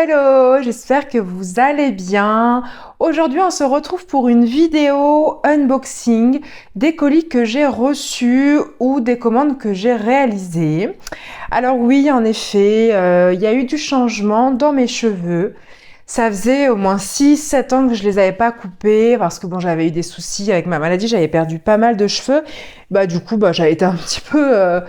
hello, j'espère que vous allez bien. Aujourd'hui, on se retrouve pour une vidéo unboxing des colis que j'ai reçus ou des commandes que j'ai réalisées. Alors oui, en effet, il y a eu du changement dans mes cheveux. Ça faisait au moins 6-7 ans que je les avais pas coupés parce que bon, j'avais eu des soucis avec ma maladie, j'avais perdu pas mal de cheveux. Du coup, j'avais été un petit peu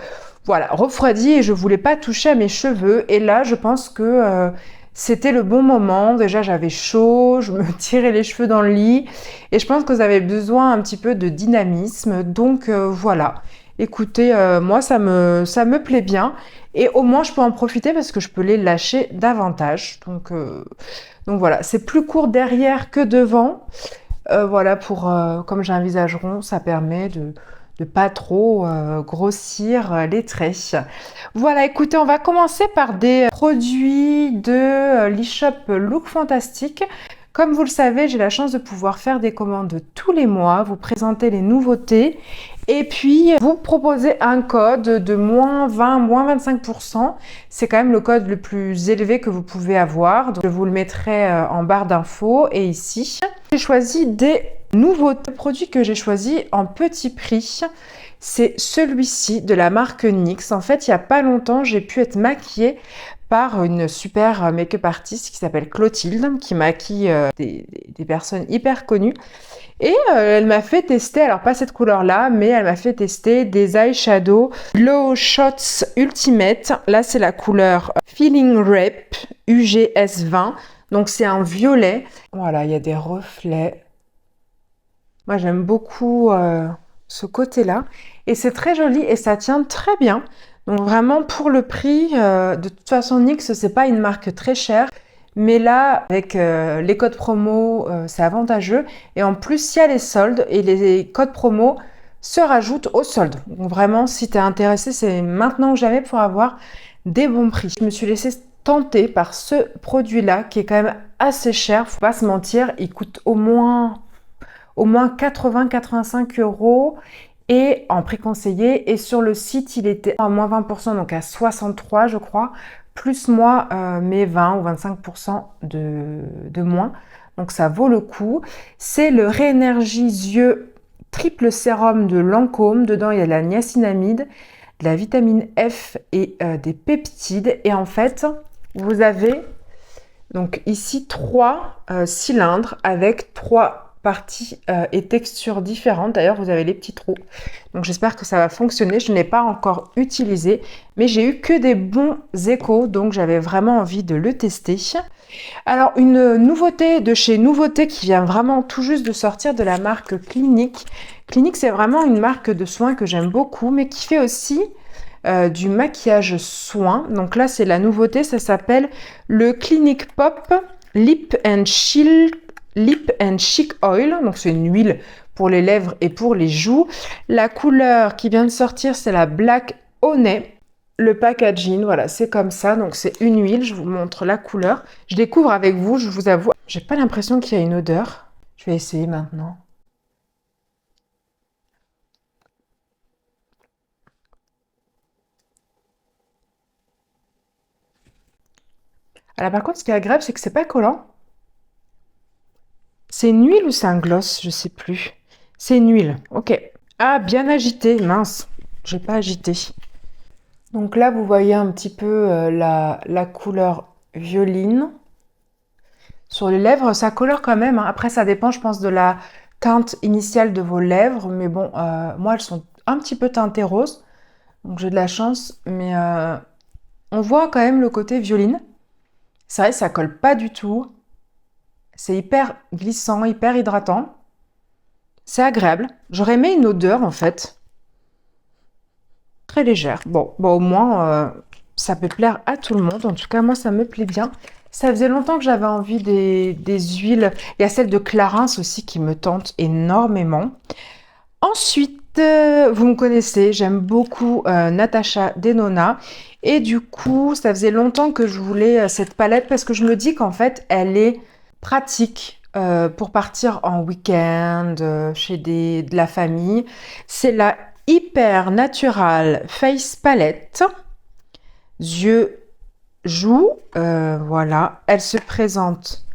refroidie et je voulais pas toucher à mes cheveux. Et là, je pense que c'était le bon moment. Déjà, j'avais chaud, je me tirais les cheveux dans le lit et je pense que vous avez besoin un petit peu de dynamisme. Donc voilà. Écoutez, moi, ça me plaît bien et au moins, je peux en profiter parce que je peux les lâcher davantage. Donc voilà, c'est plus court derrière que devant. Comme j'ai un visage rond, ça permet de pas trop grossir les traits. Voilà, écoutez, on va commencer par des produits de l'e-shop Look Fantastic. Comme vous le savez, j'ai la chance de pouvoir faire des commandes tous les mois, vous présenter les nouveautés et puis vous proposer un code de moins 20, moins 25%. C'est quand même le code le plus élevé que vous pouvez avoir. Donc, je vous le mettrai en barre d'infos et ici. J'ai choisi des nouveaux produits que j'ai choisi en petit prix. C'est celui-ci de la marque NYX. En fait, il n'y a pas longtemps, j'ai pu être maquillée par une super make-up artiste qui s'appelle Clotilde, qui maquille des personnes hyper connues. Et elle m'a fait tester, alors pas cette couleur-là, mais elle m'a fait tester des eyeshadows Glow Shots Ultimate. Là, c'est la couleur Feeling Rep UGS 20. Donc, c'est un violet. Voilà, il y a des reflets. Moi, j'aime beaucoup ce côté-là. Et c'est très joli et ça tient très bien. Donc, vraiment, pour le prix, de toute façon, NYX, c'est pas une marque très chère. Mais là, avec les codes promo, c'est avantageux. Et en plus, il y a les soldes et les codes promo se rajoutent aux soldes. Donc, vraiment, si tu es intéressé, c'est maintenant ou jamais pour avoir des bons prix. Je me suis laissée tenter par ce produit-là qui est quand même assez cher. Faut pas se mentir, il coûte au moins 80-85 € et en prix conseillé. Et sur le site, il était à moins 20%, donc à 63 je crois, plus moi mes 20 ou 25% de moins. Donc ça vaut le coup. C'est le Réénergie Yeux triple sérum de Lancôme. Dedans, il y a de la niacinamide, de la vitamine F et des peptides. Et en fait, vous avez donc ici 3 cylindres avec 3 parties et textures différentes. D'ailleurs, vous avez les petits trous. Donc, j'espère que ça va fonctionner. Je ne l'ai pas encore utilisé, mais j'ai eu que des bons échos. Donc, j'avais vraiment envie de le tester. Alors, une nouveauté de chez Nouveauté qui vient vraiment tout juste de sortir de la marque Clinique. Clinique, c'est vraiment une marque de soins que j'aime beaucoup, mais qui fait aussi du maquillage soin. Donc là, c'est la nouveauté, ça s'appelle le Clinique Pop Lip and Chic Oil. Donc c'est une huile pour les lèvres et pour les joues. La couleur qui vient de sortir, c'est la Black Honey. Le packaging, voilà, c'est comme ça. Donc c'est une huile, je vous montre la couleur. Je découvre avec vous, je vous avoue, j'ai pas l'impression qu'il y a une odeur. Je vais essayer maintenant. Alors par contre, ce qui est agréable, c'est que c'est pas collant. C'est une huile ou c'est un gloss? Je sais plus. C'est une huile, ok. Ah, bien agité, mince. J'ai pas agité. Donc là, vous voyez un petit peu la couleur violine. Sur les lèvres, ça colore quand même, hein. Après, ça dépend, je pense, de la teinte initiale de vos lèvres. Mais bon, moi, elles sont un petit peu teintées rose. Donc j'ai de la chance. Mais on voit quand même le côté violine. C'est vrai, ça colle pas du tout. C'est hyper glissant, hyper hydratant. C'est agréable. J'aurais aimé une odeur, en fait. Très légère. Bon, au moins, ça peut plaire à tout le monde. En tout cas, moi, ça me plaît bien. Ça faisait longtemps que j'avais envie des huiles. Il y a celle de Clarins aussi qui me tente énormément. Ensuite, vous me connaissez, j'aime beaucoup Natasha Denona. Et du coup, ça faisait longtemps que je voulais cette palette parce que je me dis qu'en fait, elle est pratique pour partir en week-end, chez de la famille. C'est la Hyper Natural Face Palette. Yeux joue. Voilà, elle se présente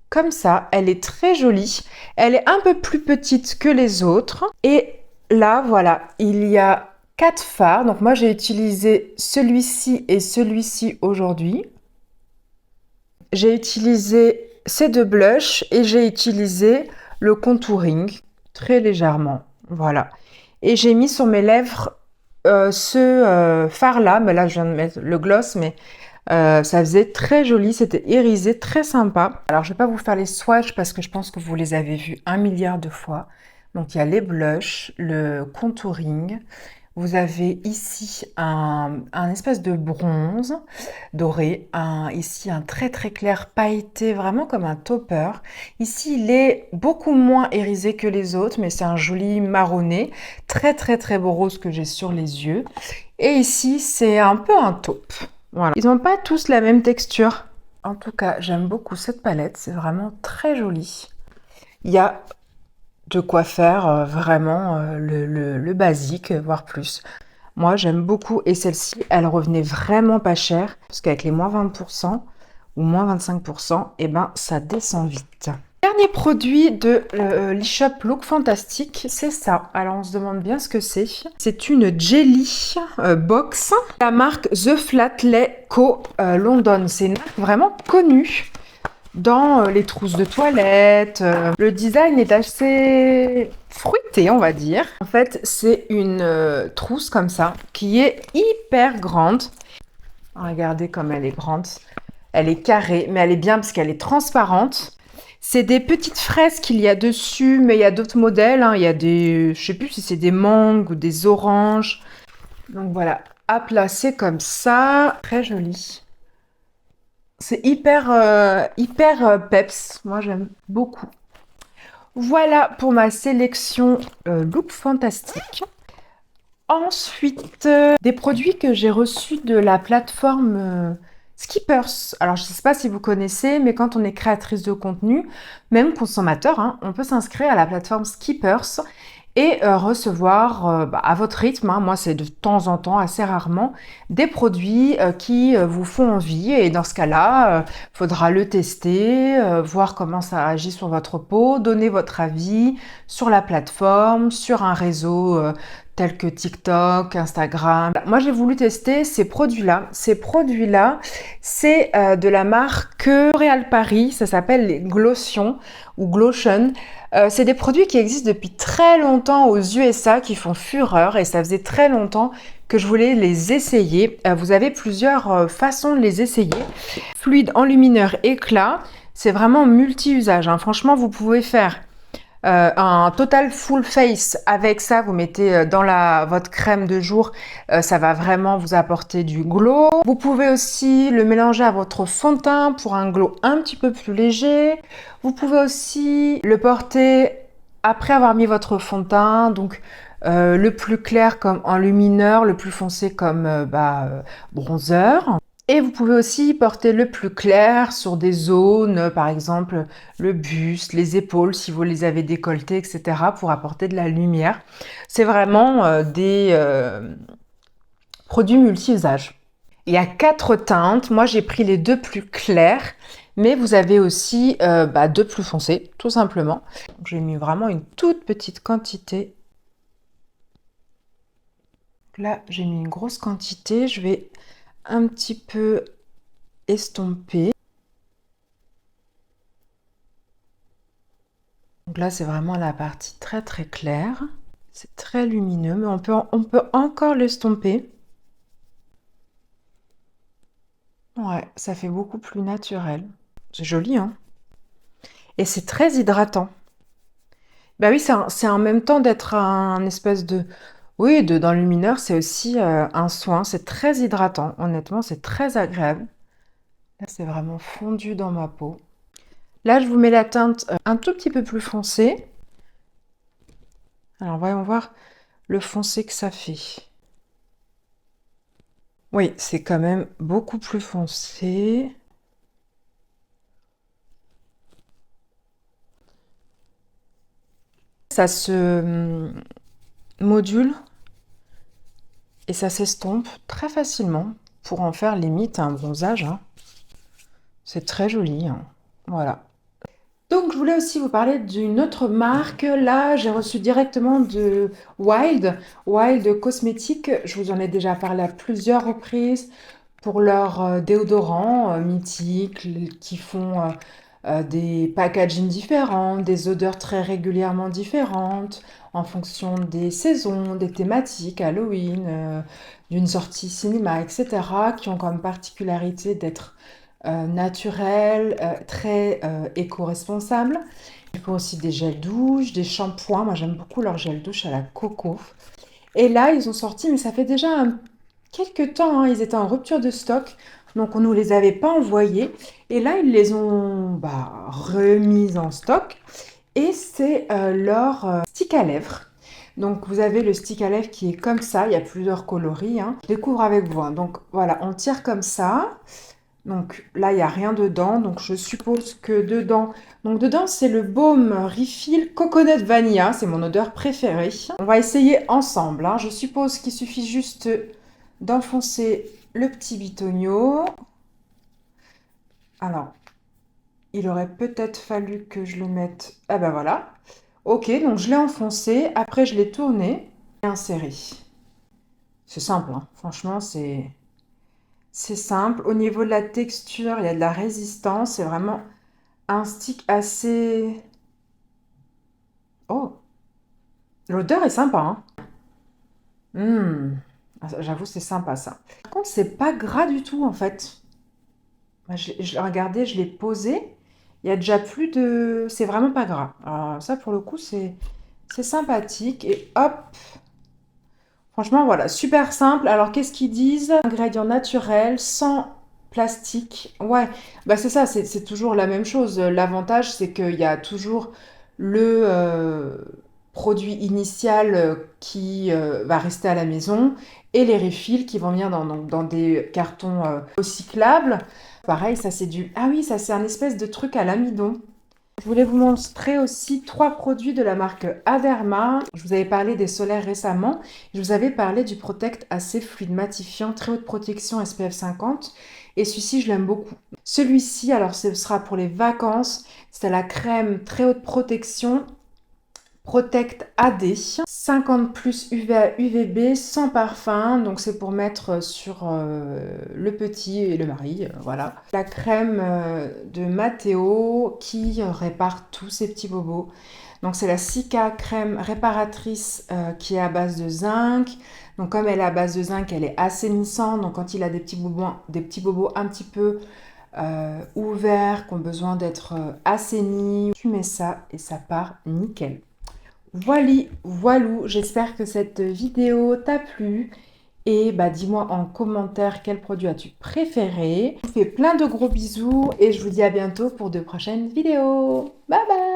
comme ça. Elle est très jolie. Elle est un peu plus petite que les autres. Et là, voilà, il y a 4 fards. Donc moi, j'ai utilisé celui-ci et celui-ci aujourd'hui. J'ai utilisé ces 2 blushs et j'ai utilisé le contouring très légèrement. Voilà. Et j'ai mis sur mes lèvres ce fard-là. Mais là, je viens de mettre le gloss, mais ça faisait très joli, c'était irisé, très sympa. Alors, je vais pas vous faire les swatchs parce que je pense que vous les avez vus 1 milliard de fois. Donc, il y a les blushs, le contouring. Vous avez ici un espèce de bronze doré, ici un très très clair pailleté, vraiment comme un topper. Ici, il est beaucoup moins irisé que les autres, mais c'est un joli marronné, très très très beau rose que j'ai sur les yeux. Et ici, c'est un peu un taupe. Voilà. Ils n'ont pas tous la même texture. En tout cas, j'aime beaucoup cette palette, c'est vraiment très joli. Il y a de quoi faire vraiment le basique, voire plus. Moi, j'aime beaucoup et celle-ci, elle revenait vraiment pas cher parce qu'avec les moins 20% ou moins 25%, eh ben, ça descend vite. Dernier produit de l'eShop Look Fantastic, c'est ça. Alors, on se demande bien ce que c'est. C'est une jelly box. La marque The Flatley Co. London. C'est une marque vraiment connue dans les trousses de toilette. Le design est assez fruité, on va dire. En fait, c'est une trousse comme ça qui est hyper grande. Regardez comme elle est grande. Elle est carrée, mais elle est bien parce qu'elle est transparente. C'est des petites fraises qu'il y a dessus, mais il y a d'autres modèles, hein. Il y a des, je sais plus si c'est des mangues ou des oranges. Donc voilà, à placer comme ça, très joli. C'est hyper peps. Moi, j'aime beaucoup. Voilà pour ma sélection Look Fantastique. Ensuite, des produits que j'ai reçus de la plateforme Skippers. Alors, je ne sais pas si vous connaissez, mais quand on est créatrice de contenu, même consommateur, hein, on peut s'inscrire à la plateforme Skippers et recevoir à votre rythme, hein, moi c'est de temps en temps, assez rarement, des produits qui vous font envie. Et dans ce cas-là, il faudra le tester, voir comment ça agit sur votre peau, donner votre avis sur la plateforme, sur un réseau tels que TikTok, Instagram. Moi, j'ai voulu tester ces produits-là. Ces produits-là, c'est de la marque L'Oréal Paris. Ça s'appelle les Glotion ou Glotion. C'est des produits qui existent depuis très longtemps aux USA, qui font fureur, et ça faisait très longtemps que je voulais les essayer. Vous avez plusieurs façons de les essayer. Fluide, enlumineur, éclat. C'est vraiment multi-usage, hein. Franchement, vous pouvez faire un total full face avec ça, vous mettez dans votre crème de jour, ça va vraiment vous apporter du glow. Vous pouvez aussi le mélanger à votre fond de teint pour un glow un petit peu plus léger. Vous pouvez aussi le porter après avoir mis votre fond de teint, donc le plus clair comme enlumineur, le plus foncé comme bronzer. Et vous pouvez aussi porter le plus clair sur des zones, par exemple le buste, les épaules, si vous les avez décolletées, etc., pour apporter de la lumière. C'est vraiment des produits multi-usages. Il y a 4 teintes. Moi, j'ai pris les 2 plus clairs, mais vous avez aussi 2 plus foncés, tout simplement. J'ai mis vraiment une toute petite quantité. Là, j'ai mis une grosse quantité. Je vais un petit peu estomper. Donc là, c'est vraiment la partie très très claire. C'est très lumineux, mais on peut encore l'estomper. Ouais, ça fait beaucoup plus naturel. C'est joli, hein? Et c'est très hydratant. Bah oui, c'est en même temps d'être un espèce de... Oui, d'enlumineur, c'est aussi un soin. C'est très hydratant. Honnêtement, c'est très agréable. Là, c'est vraiment fondu dans ma peau. Là, je vous mets la teinte un tout petit peu plus foncée. Alors, voyons voir le foncé que ça fait. Oui, c'est quand même beaucoup plus foncé. Ça se module et ça s'estompe très facilement. pour en faire limite un bronzage, hein. C'est très joli, hein. Voilà. Donc, je voulais aussi vous parler d'une autre marque. Là, j'ai reçu directement de Wild Cosmetics. Je vous en ai déjà parlé à plusieurs reprises pour leurs déodorants mythiques qui font des packaging différents, des odeurs très régulièrement différentes en fonction des saisons, des thématiques, Halloween, d'une sortie cinéma, etc., qui ont comme particularité d'être naturels, très éco-responsables. Il faut aussi des gels douche, des shampoings. Moi, j'aime beaucoup leur gel douche à la coco. Et là, ils ont sorti, mais ça fait déjà quelques temps, hein, ils étaient en rupture de stock, donc on ne nous les avait pas envoyés. Et là, ils les ont remis en stock. Et c'est leur stick à lèvres. Donc vous avez le stick à lèvres qui est comme ça, il y a plusieurs coloris, hein. Je découvre avec vous, hein. Donc voilà, on tire comme ça. Donc là, il n'y a rien dedans, donc je suppose que dedans... Donc dedans, c'est le baume Refill Coconut Vanilla, c'est mon odeur préférée. On va essayer ensemble, hein. Je suppose qu'il suffit juste d'enfoncer le petit bitonio. Alors, il aurait peut-être fallu que je le mette... Ah ben voilà. Ok, donc je l'ai enfoncé, après je l'ai tourné et inséré. C'est simple, hein. Franchement, c'est simple. Au niveau de la texture, il y a de la résistance. C'est vraiment un stick assez... Oh, l'odeur est sympa, hein. J'avoue, c'est sympa ça. Par contre, c'est pas gras du tout en fait. Regardez, je l'ai posé. Il y a déjà plus de... C'est vraiment pas gras. Alors ça, pour le coup, c'est sympathique. Et hop, franchement, voilà, super simple. Alors, qu'est-ce qu'ils disent? Ingrédients naturels, sans plastique. Ouais, bah c'est ça, c'est toujours la même chose. L'avantage, c'est qu'il y a toujours le produit initial qui va rester à la maison et les refills qui vont venir dans des cartons recyclables. Pareil, ça c'est du... Ah oui, ça c'est un espèce de truc à l'amidon. Je voulais vous montrer aussi 3 produits de la marque Aderma. Je vous avais parlé des solaires récemment. Je vous avais parlé du Protect AC fluide matifiant, très haute protection SPF 50. Et celui-ci, je l'aime beaucoup. Celui-ci, alors ce sera pour les vacances. C'est la crème très haute protection Protect AD, 50 plus UVA, UVB, sans parfum, donc c'est pour mettre sur le petit et le mari, voilà. La crème de Matteo qui répare tous ces petits bobos. Donc c'est la Cica crème réparatrice qui est à base de zinc. Donc comme elle est à base de zinc, elle est assainissante. Donc quand il a des petits bobos un petit peu ouverts, qui ont besoin d'être assainis, tu mets ça et ça part nickel. Voilou, j'espère que cette vidéo t'a plu et dis-moi en commentaire quel produit as-tu préféré. Je vous fais plein de gros bisous et je vous dis à bientôt pour de prochaines vidéos. Bye bye!